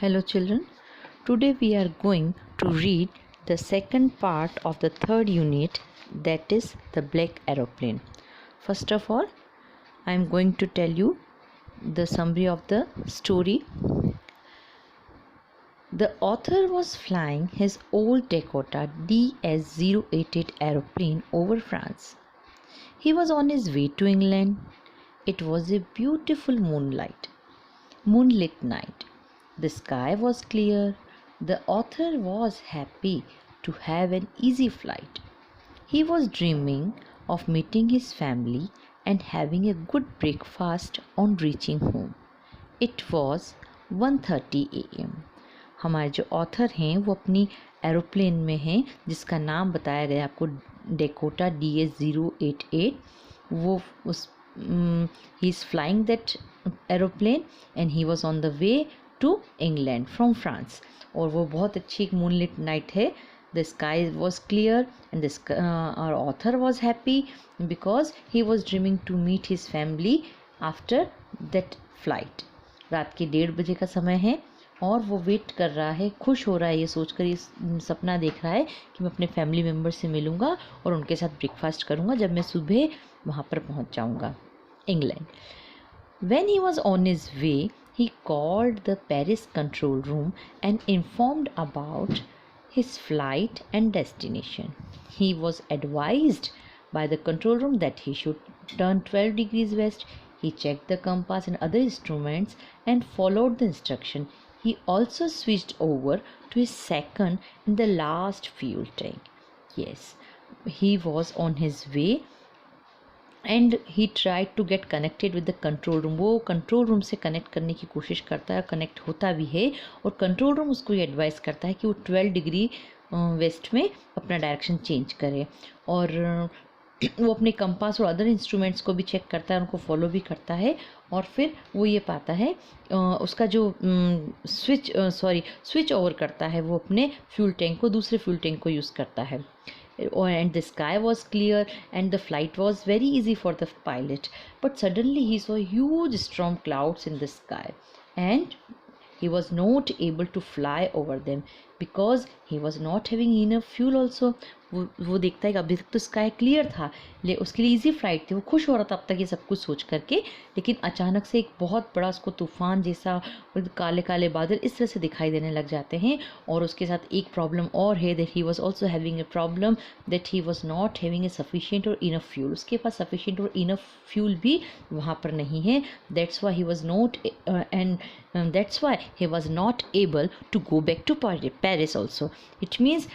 Hello children, today we are going to read the second part of the third unit, that is the black aeroplane. First of all, I am going to tell you the summary of the story. The author was flying his old Dakota DS-088 aeroplane over France. He was on his way to England. It was a beautiful moonlit night. The sky was clear. The author was happy to have an easy flight. He was dreaming of meeting his family and having a good breakfast on reaching home. It was 1:30 a.m. हमारे जो author हैं वो अपनी aeroplane में हैं जिसका नाम बताया गया आपको डेकोटा DS-088. वो उस he is flying that aeroplane and he was on the way to England from France. और वो बहुत अच्छी एक moonlit night है. The sky was clear and our author was happy because he was dreaming to meet his family after that flight. रात के 1:30 बजे का समय है और वो वेट कर रहा है, खुश हो रहा है ये सोचकर, ये सपना देख रहा है कि मैं अपने फैमिली मेम्बर से मिलूँगा और उनके साथ ब्रेकफास्ट करूँगा जब मैं सुबह वहाँ पर पहुँच जाऊँगा England. When he was on his way, he called the Paris control room and informed about his flight and destination. He was advised by the control room that he should turn 12 degrees west. He checked the compass and other instruments and followed the instruction. He also switched over to his second and the last fuel tank. Yes, he was on his way and he tried to get connected with the control room. वो control room से connect करने की कोशिश करता है, connect होता भी है और कंट्रोल रूम उसको ये एडवाइस करता है कि वो 12 डिग्री वेस्ट में अपना डायरेक्शन चेंज करे. और वो अपने कंपास और अदर इंस्ट्रूमेंट्स को भी चेक करता है, उनको फॉलो भी करता है और फिर वो ये पाता है उसका जो स्विच ओवर करता है वो अपने फ्यूल टैंक को दूसरे फ्यूल टैंक को यूज़ करता है. And the sky was clear and the flight was very easy for the pilot. But suddenly he saw huge storm clouds in the sky and he was not able to fly over them because he was not having enough fuel also. वो देखता है कि अभी तक तो sky clear था, उसके लिए इजी फ्लाइट थी, वो खुश हो रहा था अब तक ये सब कुछ सोच करके. लेकिन अचानक से एक बहुत बड़ा उसको तूफान जैसा काले काले बादल इस तरह से दिखाई देने लग जाते हैं. और उसके साथ एक प्रॉब्लम और है, that he was also having a problem that he was not having a sufficient और इनफ फ्यूल. उसके पास सफिशिएंट और इनफ फ्यूल भी वहाँ पर नहीं है. That's why he was not that's why he was not able to go back to Paris also. It means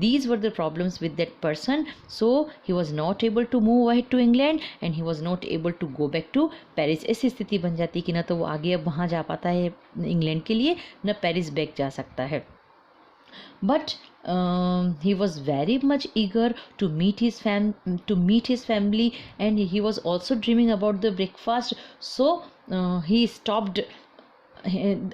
these were the problems with that person, so he was not able to move ahead to England and he was not able to go back to Paris. ऐसी स्थिति बन जाती कि ना तो वो आगे अब वहाँ जा पाता है इंग्लैंड के लिए, ना पेरिस बैक जा सकता है. But he was very much eager to meet his family and he was also dreaming about the breakfast. So he stopped.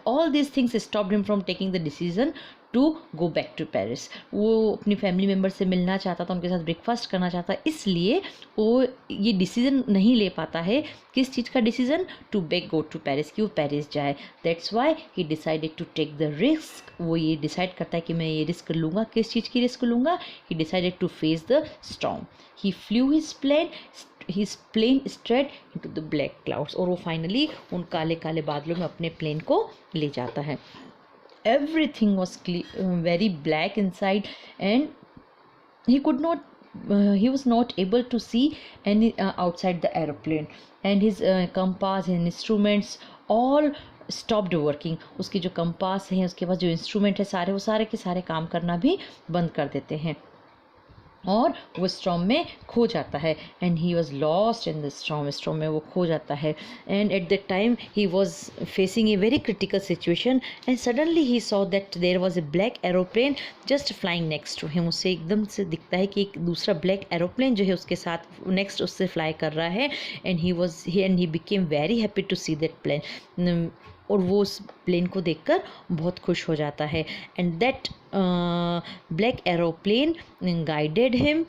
All these things stopped him from taking the decision to go back to Paris. वो अपनी family member से मिलना चाहता था, उनके साथ breakfast करना चाहता, इसलिए वो ये डिसीज़न नहीं ले पाता है. किस चीज़ का decision? To back go to Paris, कि वो पेरिस जाए. That's why he decided to take the risk. वो ये डिसाइड करता है कि मैं ये रिस्क लूँगा. किस चीज़ की रिस्क लूँगा? He decided to face the storm. He flew his plane straight into the black clouds. और वो फाइनली उन काले काले बादलों में अपने प्लेन को ले जाता है. Everything was very black inside and he was not able to see any outside the aeroplane and his compass and instruments all stopped working. उसके जो कंपास हैं, उसके पास जो इंस्ट्रूमेंट है सारे, वो सारे के सारे काम करना भी बंद कर देते हैं और वो स्टॉर्म में खो जाता है. And he was lost in the storm में वो खो जाता है. And at that time he was facing a very critical situation and suddenly he saw that there was a black aeroplane just flying next to him. उससे एकदम से दिखता है कि एक दूसरा ब्लैक एरोप्लेन जो है उसके साथ नेक्स्ट उससे फ्लाई कर रहा है. And he became very happy to see that plane. और वो उस प्लेन को देखकर बहुत खुश हो जाता है. And that black aeroplane guided him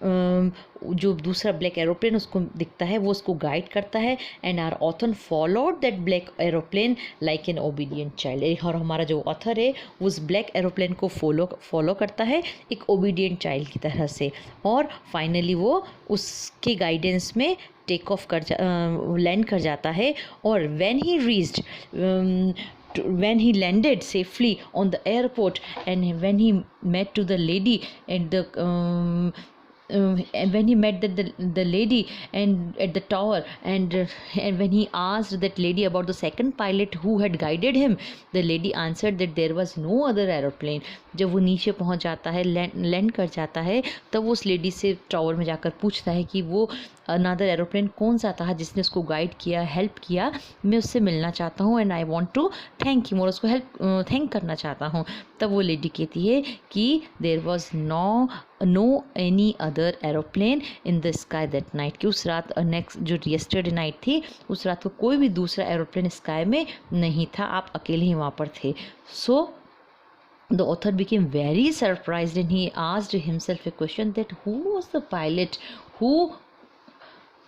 जो दूसरा ब्लैक एरोप्लेन उसको दिखता है वो उसको गाइड करता है, and our author followed that black aeroplane like an obedient child. और हमारा जो ऑथर है उस ब्लैक एरोप्लेन को फॉलो करता है एक ओबीडियंट चाइल्ड की तरह से, और फाइनली वो उसके गाइडेंस में टेक ऑफ लैंड कर जाता है। और when he reached when he landed safely on the airport, and when he met to the lady at the and when he met the lady and at the tower, and when he asked that lady about the second pilot who had guided him, the lady answered that there was no other aeroplane. जब वो नीचे पहुंच जाता है, land कर जाता है, तब वो उस लेडी से टावर में जाकर पूछता है कि वो अनदर एरोप्लेन कौन सा था जिसने उसको गाइड किया, हेल्प किया, मैं उससे मिलना चाहता हूँ, and I want to thank him, और उसको थैंक करना चाहता हूँ। तब वो लेडी कहती है कि there was no any other aeroplane in the sky that night, कि उस रात नेक्स्ट जो यस्टरडे नाइट थी उस रात को कोई भी दूसरा एरोप्लेन स्काई में नहीं था, आप अकेले ही वहाँ पर थे। सो the author became very surprised and he asked himself a question that who was the pilot, who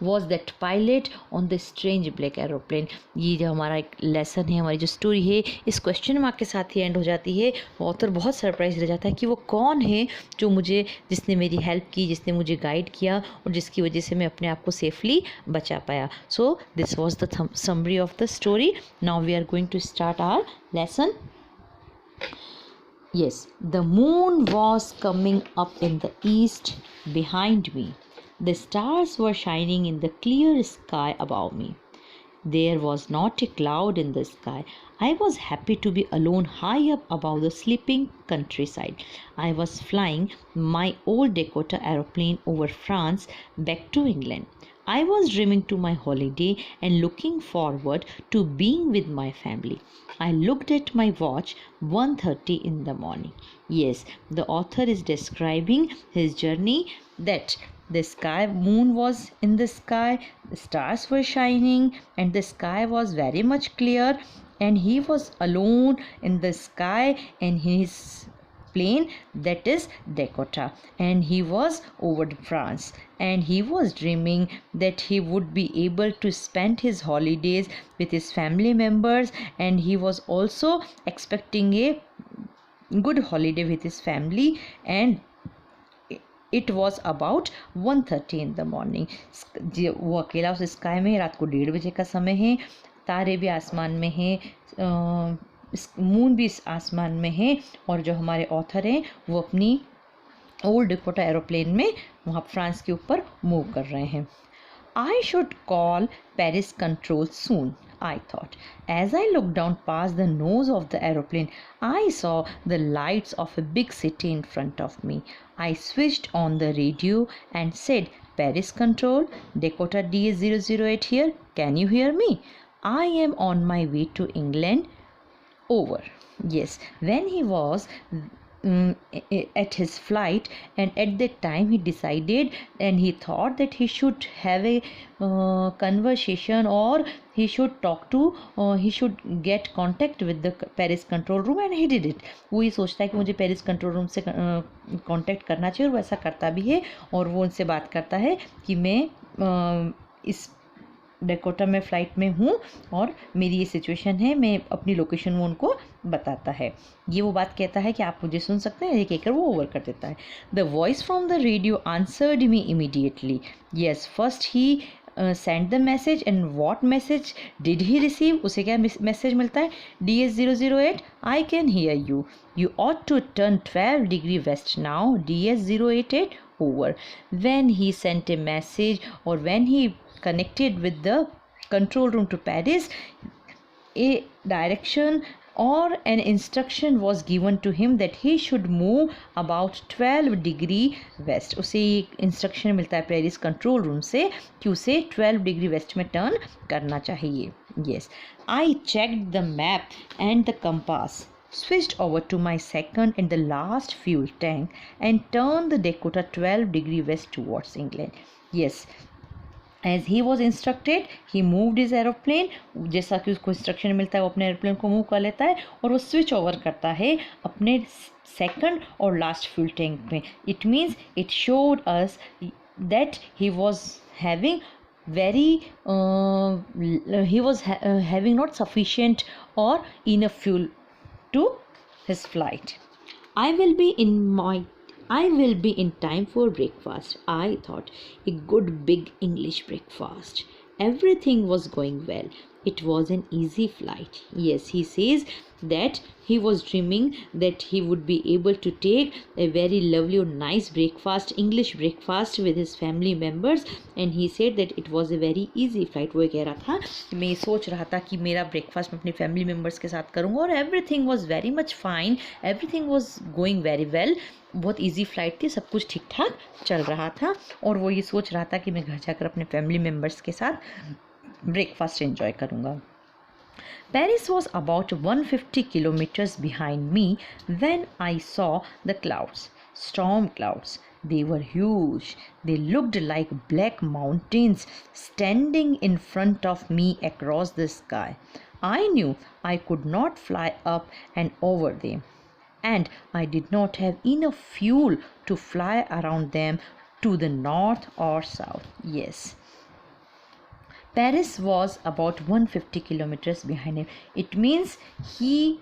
was that pilot on the strange black aeroplane। ये जो हमारा एक लेसन है, हमारी जो स्टोरी है, इस क्वेश्चन मार्क के साथ ही एंड हो जाती है। ऑथर बहुत सरप्राइज रह जाता है कि वो कौन है जिसने मेरी हेल्प की, जिसने मुझे गाइड किया और जिसकी वजह से मैं अपने आप को सेफली बचा पाया। So this was the summary of the story. Now we are going to start our lesson. Yes, the moon was coming up in the east behind me. The stars were shining in the clear sky above me. There was not a cloud in the sky. I was happy to be alone high up above the sleeping countryside. I was flying my old Dakota aeroplane over France back to England. I was dreaming to my holiday and looking forward to being with my family. I looked at my watch, 1:30 in the morning. Yes, the author is describing his journey that the moon was in the sky, the stars were shining, and the sky was very much clear, and he was alone in the sky in his plane, that is Dakota, and he was over France, and he was dreaming that he would be able to spend his holidays with his family members, and he was also expecting a good holiday with his family, and it was about 1:30 in the morning. वो अकेला उस sky में, रात को 1:30 बजे का समय है, तारे भी आसमान में हैं, मून भी इस आसमान में है, और जो हमारे ऑथर हैं वो अपनी ओल्ड डेकोटा एरोप्लेन में वहाँ फ्रांस के ऊपर मूव कर रहे हैं। I should call Paris control soon, I thought. As I looked down past the nose of the aeroplane, I saw the lights of a big city in front of me. I switched on the radio and said, Paris control, Dakota DS008 here. Can you hear me? I am on my way to England. Over. Yes, when he was at his flight, and at that time he decided and he thought that he should have a conversation, or he should talk to he should get contact with the Paris control room, and he did it। वो ये सोचता है कि मुझे Paris control room से contact करना चाहिए, और वैसा करता भी है, और वो उनसे बात करता है कि मैं इस डेकोटा में फ़्लाइट में हूँ और मेरी ये सिचुएशन है, मैं अपनी लोकेशन वो उनको बताता है। ये वो बात कहता है कि आप मुझे सुन सकते हैं, ये कहकर वो ओवर कर देता है। The voice from the radio answered me immediately. Yes, first he send the message, and what message did he receive, उसे क्या मैसेज मिलता है? DS008, I can hear you, you ought to turn 12 degree west now, DS088 over. When he sent a message, or when he connected with the control room to Paris, a direction or an instruction was given to him that he should move about 12 degree west. उसे instruction मिलता है Paris control room से कि उसे 12 degree waste में turn करना चाहिए। Yes, I checked the map and the compass, switched over to my second and the last fuel tank, and turned the Dakota 12 degree west towards England. Yes, As he was instructed, he moved his aeroplane. जैसा कि उसको instruction मिलता है वो अपने aeroplane को move कर लेता है और वो स्विच ओवर करता है अपने सेकंड और लास्ट फ्यूल टैंक में. It means it showed us that he was having very he was having not sufficient or enough fuel to his flight. I will be in my I will be in time for breakfast, I thought. A good big English breakfast. Everything was going well. It was an easy flight. Yes, he says that he was dreaming that he would be able to take a very lovely or nice breakfast, English breakfast with his family members, and he said that it was a very easy flight. वो कह रहा था मैं ये सोच रहा था कि मेरा ब्रेकफास्ट मैं अपनी फैमिली मेम्बर्स के साथ करूँगा और everything was very much fine, everything was going very well. बहुत इजी फ्लाइट थी, सब कुछ ठीक ठाक चल रहा था और वो ये सोच रहा था कि मैं घर जाकर अपने फैमिली मेम्बर्स के साथ ब्रेकफास्ट एंजॉय करूँगा. Paris was about 150 kilometers behind me when I saw the clouds, storm clouds. They were huge. They looked like black mountains standing in front of me across the sky. I knew I could not fly up and over them, and I did not have enough fuel to fly around them to the north or south. Yes, Paris was about 150 kilometers behind him. It means he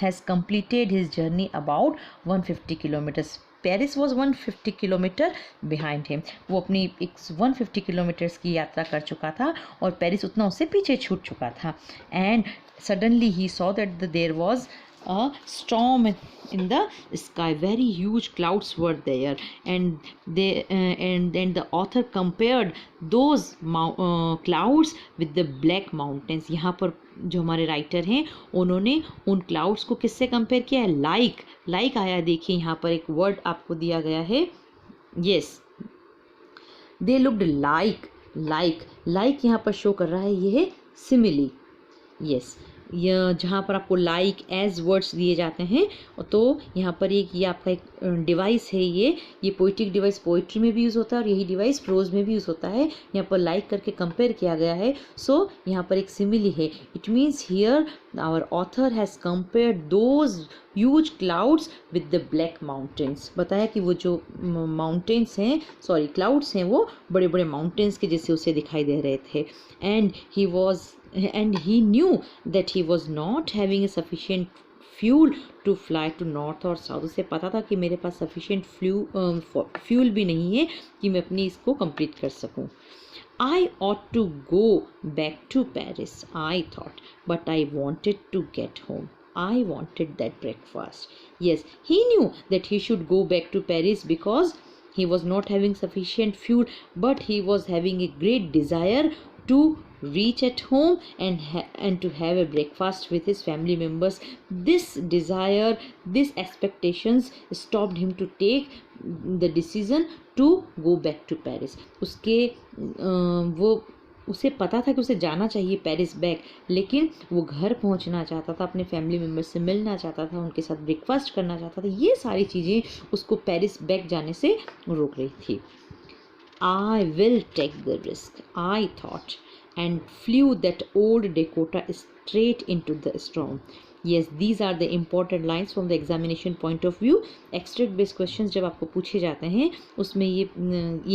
has completed his journey about 150 kilometers. Paris was 150 kilometre behind him. वो अपनी 150 kilometres की यात्रा कर चुका था और Paris उतना उससे पीछे छूट चुका था. And suddenly he saw that there was a storm in the sky. Very huge clouds were there, and then the author compared those clouds with the black mountains. यहाँ पर जो हमारे राइटर हैं उन्होंने उन क्लाउड्स को किससे कंपेयर किया है? लाइक आया. देखिए यहाँ पर एक वर्ड आपको दिया गया है. यस, दे लुक्ड लाइक यहाँ पर शो कर रहा है, ये है सिमिली. यस, यह जहाँ पर आपको लाइक एज वर्ड्स दिए जाते हैं तो यहाँ पर ये आपका एक डिवाइस है. ये पोइटिक डिवाइस पोइट्री में भी यूज़ होता है और यही डिवाइस प्रोज में भी यूज़ होता है. यहाँ पर लाइक करके कंपेयर किया गया है. सो यहाँ पर एक सिमिली है. It means here our author has compared those huge clouds with the black mountains. बताया कि वो जो माउंटेन्स हैं, सॉरी क्लाउड्स हैं, वो बड़े बड़े माउंटेन्स के जैसे उसे दिखाई दे रहे थे. And he knew that he was not having a sufficient fuel to fly to north or south. उसे पता था कि मेरे पास sufficient fuel भी नहीं है कि मैं अपनी इसको complete कर सकूं. I ought to go back to Paris, I thought, but I wanted to get home. I wanted that breakfast. Yes, he knew that he should go back to Paris because he was not having sufficient fuel, but he was having a great desire to reach at home and to have a breakfast with his family members. This desire, these expectations stopped him to take the decision to go back to Paris. उसे पता था कि उसे जाना चाहिए Paris back, लेकिन वो घर पहुंचना चाहता था, अपने फैमिली मेम्बर्स से मिलना चाहता था, उनके साथ ब्रेकफास्ट करना चाहता था. ये सारी चीज़ें उसको पेरिस बैक जाने से रोक रही थी. I will take the risk, I thought, and flew that old Dakota straight into the storm. Yes, these are the important lines from the examination point of view. Extract based questions जब आपको पूछे जाते हैं उसमें ये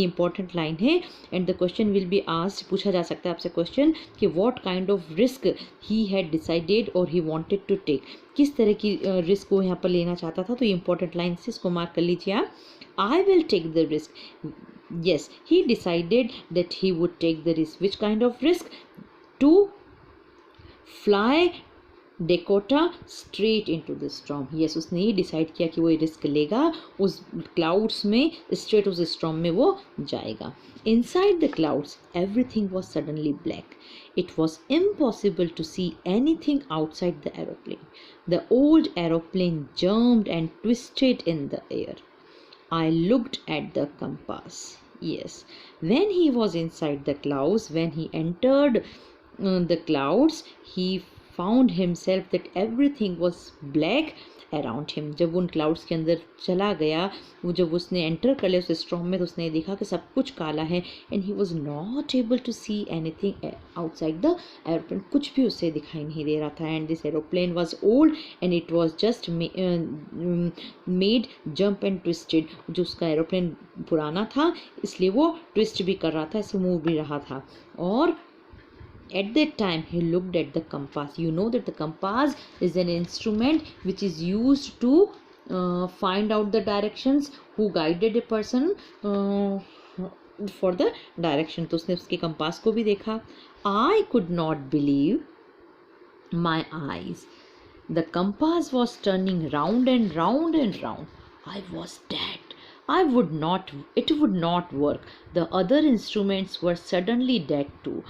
important line है. and the question will be asked, पूछा जा सकता है आपसे question कि what kind of risk he had decided or he wanted to take. किस तरह की risk वो यहाँ पर लेना चाहता था. तो ये important line से इसको mark कर लीजिए आप. I will take the risk. Yes, he decided that he would take the risk. Which kind of risk? To fly Dakota straight into the storm. Yes, उसने ये डिसाइड किया कि वो ये रिस्क लेगा, उस क्लाउड्स में स्ट्रेट उस स्टॉर्म में वो जाएगा. Inside the clouds, everything was suddenly black. It was impossible to see anything outside the aeroplane. The old aeroplane jumped and twisted in the air. I looked at the compass. Yes, when he was inside the clouds, when he entered the clouds, he found himself that everything was black around him. जब उन clouds के अंदर चला गया, वो जब उसने enter कर लिया उस स्टॉर्म में, तो उसने देखा कि सब कुछ काला है. And he was not able to see anything outside the aeroplane. कुछ भी उसे दिखाई नहीं दे रहा था. And this aeroplane was old and it was just made jump and twisted. जो उसका एरोप्लेन पुराना था इसलिए वो ट्विस्ट भी कर रहा था, ऐसे मूव भी रहा था. और at that time he looked at the compass. You know that the compass is an instrument which is used to find out the directions, who guided a person for the direction. तो उसने उसके compass को भी देखा. I could not believe my eyes. The compass was turning round and round and round. I was dead. It would not work. The other instruments were suddenly dead too.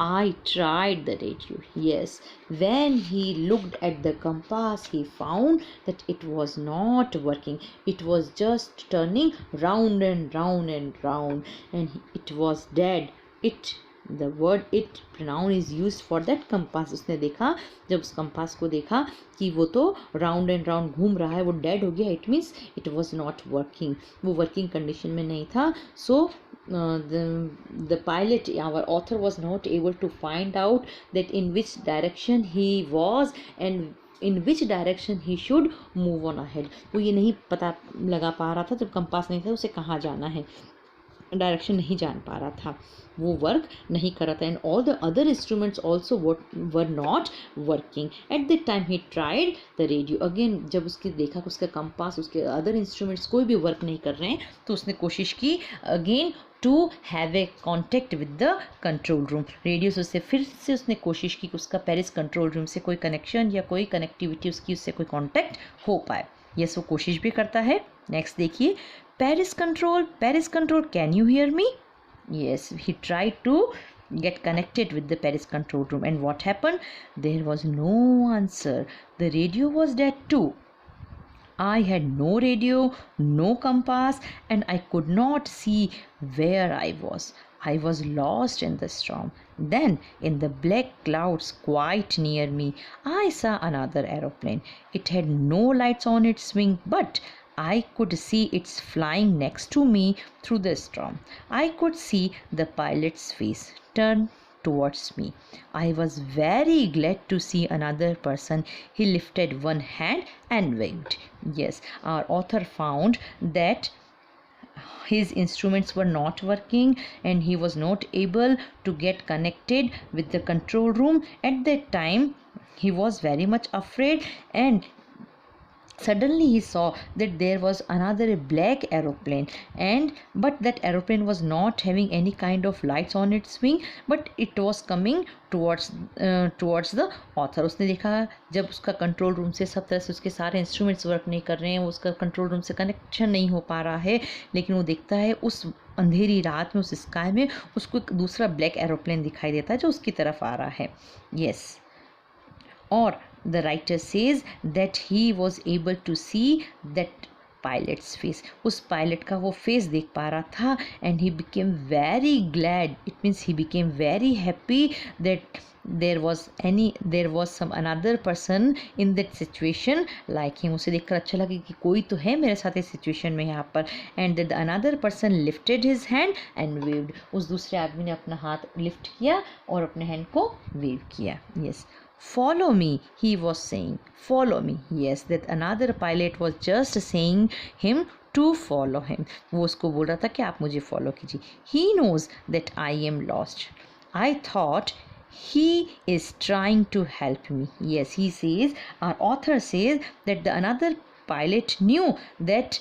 I tried the radio. Yes, when he looked at the compass, he found that it was not working. It was just turning round and round and round, and it was dead. The word it pronoun is used for that compass. उसने देखा, जब उस compass को देखा कि वो तो round and round घूम रहा है, वो डेड हो गया. It means it was not working. वो वर्किंग कंडीशन में नहीं था. सो the pilot, our author, was not able to find out that in which direction he was and in which direction he should move on ahead. वो ये नहीं पता लगा पा रहा था, जब कंपास नहीं था उसे कहाँ जाना है, डायरेक्शन नहीं जान पा रहा था, वो वर्क नहीं कर रहा था. And all the other instruments also were not working. Eight that time he tried the radio again. जब उसके देखा कि उसका कंपास, उसके अदर इंस्ट्रूमेंट्स कोई भी वर्क नहीं कर रहे हैं, तो उसने कोशिश की again to have a contact with the control room. Radio से उसने कोशिश की कि उसका पेरिस कंट्रोल रूम से कोई कनेक्शन या कोई कनेक्टिविटी, उससे कोई कॉन्टेक्ट हो पाए. यस, वो कोशिश भी करता है. नेक्स्ट देखिए, Paris control, can you hear me? Yes, he tried to get connected with the Paris control room. And what happened? There was no answer. The radio was dead too. I had no radio, no compass, and I could not see where I was. I was lost in the storm. Then, in the black clouds quite near me, I saw another aeroplane. It had no lights on its wing, but I could see it's flying next to me through the storm. I could see the pilot's face turn towards me. I was very glad to see another person. He lifted one hand and waved. Yes, our author found that his instruments were not working and he was not able to get connected with the control room. At that time, he was very much afraid, and suddenly he saw that there was another black aeroplane, but that aeroplane was not having any kind of lights on its wing, but it was coming towards the author. उसने देखा जब उसका control room से सब तरह से उसके सारे इंस्ट्रूमेंट्स वर्क नहीं कर रहे हैं, वो उसका कंट्रोल रूम से कनेक्शन नहीं हो पा रहा है, लेकिन वो देखता है उस अंधेरी रात में, उस स्काई में उसको एक दूसरा ब्लैक एरोप्लेन दिखाई देता है जो उसकी तरफ आ रहा है. यस, और the writer says that he was able to see that pilot's face. उस पायलट का वो फेस देख पा रहा था. and he became very glad. It means he became very happy that there was some another person in that situation like him. उसे देखकर अच्छा लगा कि कोई तो है मेरे साथ इस सिचुएशन में यहाँ पर. and that the another person lifted his hand and waved. उस दूसरे आदमी ने अपना हाथ लिफ्ट किया और अपने हैंड को वेव किया. yes, follow me, he was saying. Follow me. Yes, that another pilot was just saying him to follow him. वो उसको बोल रहा था कि आप मुझे फॉलो कीजिए. He knows that I am lost. I thought he is trying to help me. Yes, he says, our author says that the another pilot knew that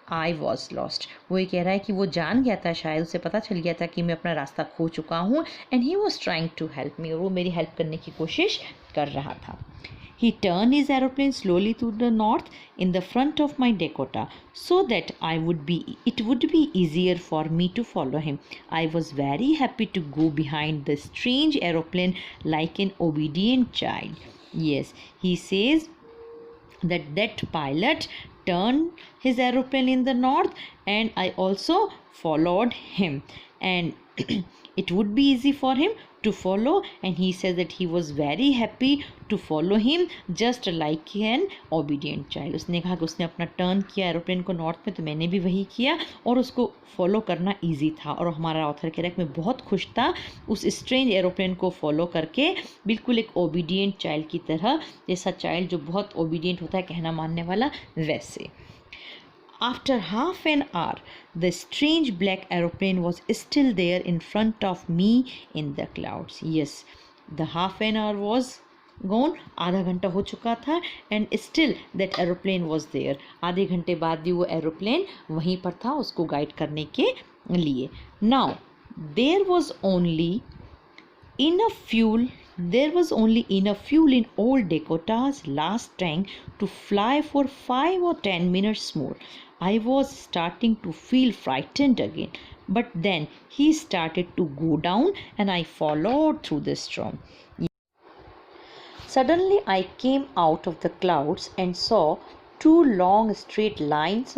I was lost. वो ये कह रहा है कि वो जान गया था, शायद उसे पता चल गया था कि मैं अपना रास्ता खो चुका हूँ. and he was trying to help me. और वो मेरी हेल्प करने की कोशिश कर रहा था. He turned his aeroplane slowly to the north in the front of my Dakota so that it would be easier for me to follow him. I was very happy to go behind the strange aeroplane like an obedient child. Yes, he says that pilot turned his aeroplane in the north and I also followed him, and it would be easy for him to follow, and he says that he was very happy to follow him just like an obedient child. उसने कहा कि उसने अपना turn किया aeroplane को north में, तो मैंने भी वही किया और उसको फॉलो करना ईजी था. और हमारा ऑथर कह रहा है कि मैं बहुत खुश था उस स्ट्रेंज एरोप्लेन को फॉलो करके, बिल्कुल एक ओबीडियंट चाइल्ड की तरह, जैसा चाइल्ड जो बहुत ओबीडियंट होता है, कहना मानने वाला, वैसे. After half an hour, the strange black aeroplane was still there in front of me in the clouds. Yes, the half an hour was gone. आधा घंटा हो चुका था and still that aeroplane was there. आधे घंटे बाद भी वो एरोप्लेन वहीं पर था उसको गाइड करने के लिए. Now, there was only enough fuel in old Dakota's last tank to fly for 5 or 10 minutes more. I was starting to feel frightened again, but then he started to go down and I followed through the storm. Suddenly I came out of the clouds and saw 2 long straight lines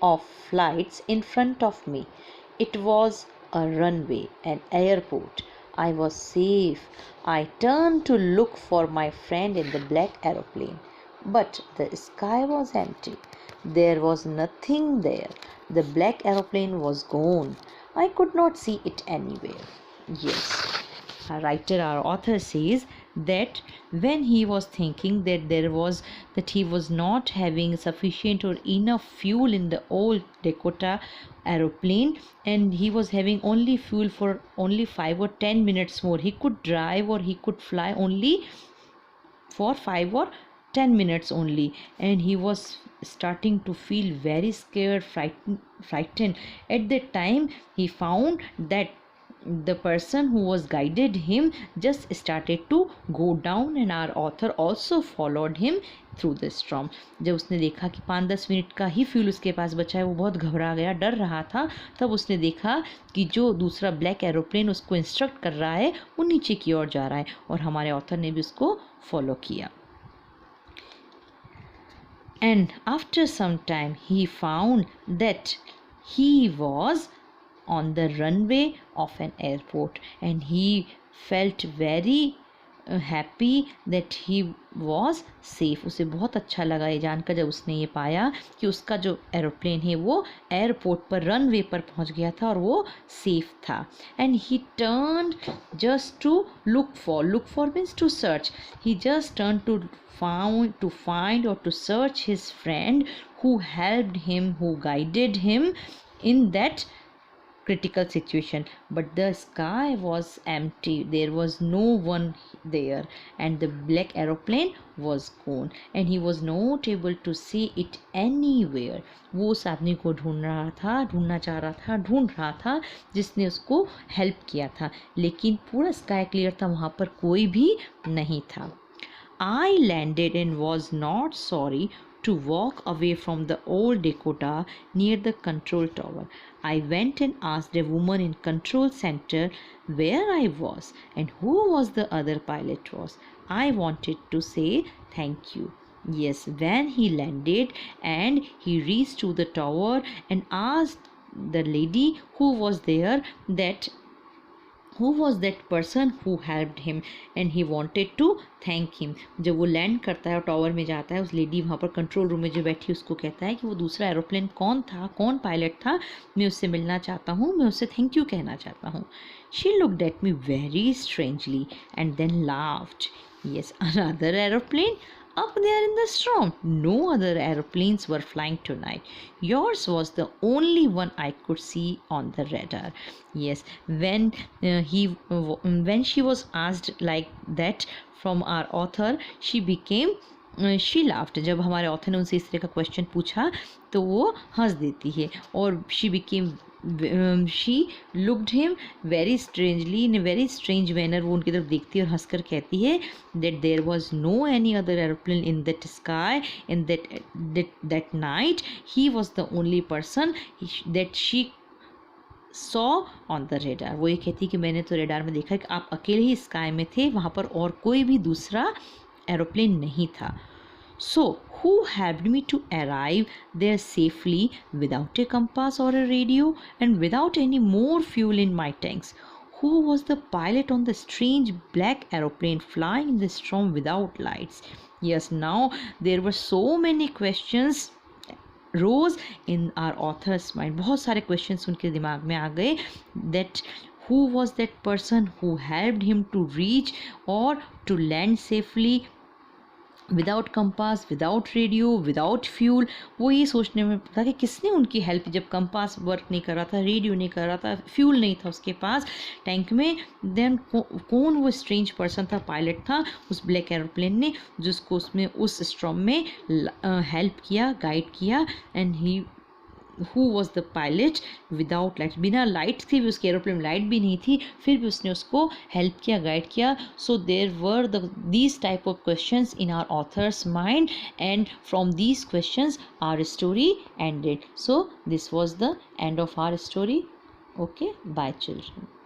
of lights in front of me. It was a runway, an airport. I was safe. I turned to look for my friend in the black aeroplane, but the sky was empty. There was nothing there. The black aeroplane was gone. I could not see it anywhere. Yes, our author says that when he was thinking that he was not having sufficient or enough fuel in the old Dakota aeroplane, and he was having only fuel for only 5 or 10 minutes more. He could drive or he could fly only for 5 or 10 minutes only, and he was starting to feel very scared, frightened. At that time he found that the person who was guided him just started to go down, and our author also followed him through the storm. जब उसने देखा कि 5-10 minute का ही fuel उसके पास बचा है, वो बहुत घबरा गया, डर रहा था. तब उसने देखा कि जो दूसरा ब्लैक एरोप्लेन उसको इंस्ट्रक्ट कर रहा है वो नीचे की ओर जा रहा है, और हमारे ऑथर ने भी उसको फॉलो किया. And after some time he found that he was on the runway of an airport, and he felt very happy that he was safe. उसे बहुत अच्छा लगा ये जानकर जब उसने ये पाया कि उसका जो एरोप्लेन है वो एयरपोर्ट पर, रनवे पर पहुंच गया था और वो सेफ था. And he turned just to look for means to search. He just turned to find or to search his friend who helped him, who guided him in that critical situation. But the sky was empty. There was no one there, and the black aeroplane was gone, and he was not able to see it anywhere. वो उस आदमी को ढूंढ रहा था जिसने उसको help किया था, लेकिन पूरा स्काई क्लियर था, वहाँ पर कोई भी नहीं था. I landed and was not sorry to walk away from the old Dakota near the control tower. I went and asked a woman in control center where I was and who was the other pilot was. I wanted to say thank you. Yes, when he landed and he reached to the tower and asked the lady who was there that who was that person who helped him, and he wanted to thank him. जब वो land करता है और tower में जाता है, उस lady वहाँ पर कंट्रोल रूम में जो बैठी उसको कहता है कि वो दूसरा एरोप्लेन कौन था, कौन पायलट था, मैं उससे मिलना चाहता हूँ, मैं उससे थैंक यू कहना चाहता हूँ. She looked at me very strangely and then laughed. Yes, another aeroplane? Up there in the storm. No other aeroplanes were flying tonight. Yours was the only one I could see on the radar. Yes, when she was asked like that from our author, she laughed. जब हमारे author ने उनसे इस तरह का question पूछा तो वो हंस देती है, और she looked him very strangely in a very strange manner. वो उनकी तरफ देखती है और हंसकर कहती है that there was no any other aeroplane in that sky in that night. He was the only person that she saw on the radar. वो ये कहती है कि मैंने तो रेडार में देखा कि आप अकेले ही स्काई में थे, वहाँ पर और कोई भी दूसरा एरोप्लेन नहीं था. So, who helped me to arrive there safely without a compass or a radio and without any more fuel in my tanks? Who was the pilot on the strange black aeroplane flying in the storm without lights? Yes, now there were so many questions rose in our author's mind. बहुत सारे questions उनके दिमाग में आ गए that who was that person who helped him to reach or to land safely without compass, without radio, without fuel. वो ये सोचने में था कि किसने उनकी हेल्प, जब कंपास वर्क नहीं कर रहा था, रेडियो नहीं कर रहा था, फ्यूल नहीं था उसके पास टैंक में, देन कौन वो स्ट्रेंज पर्सन था, पायलट था उस ब्लैक एरोप्लेन ने, जिसको उसमें उस स्टॉर्म में हेल्प किया, गाइड किया. And he who was the pilot without lights, बिना लाइट्स के भी, उसके एरोप्लेन लाइट भी नहीं थी, फिर भी उसने उसको हेल्प किया, गाइड किया. सो देर वर these type of questions in our author's mind, and from these questions our story ended. So this was the end of our story. Okay, bye children.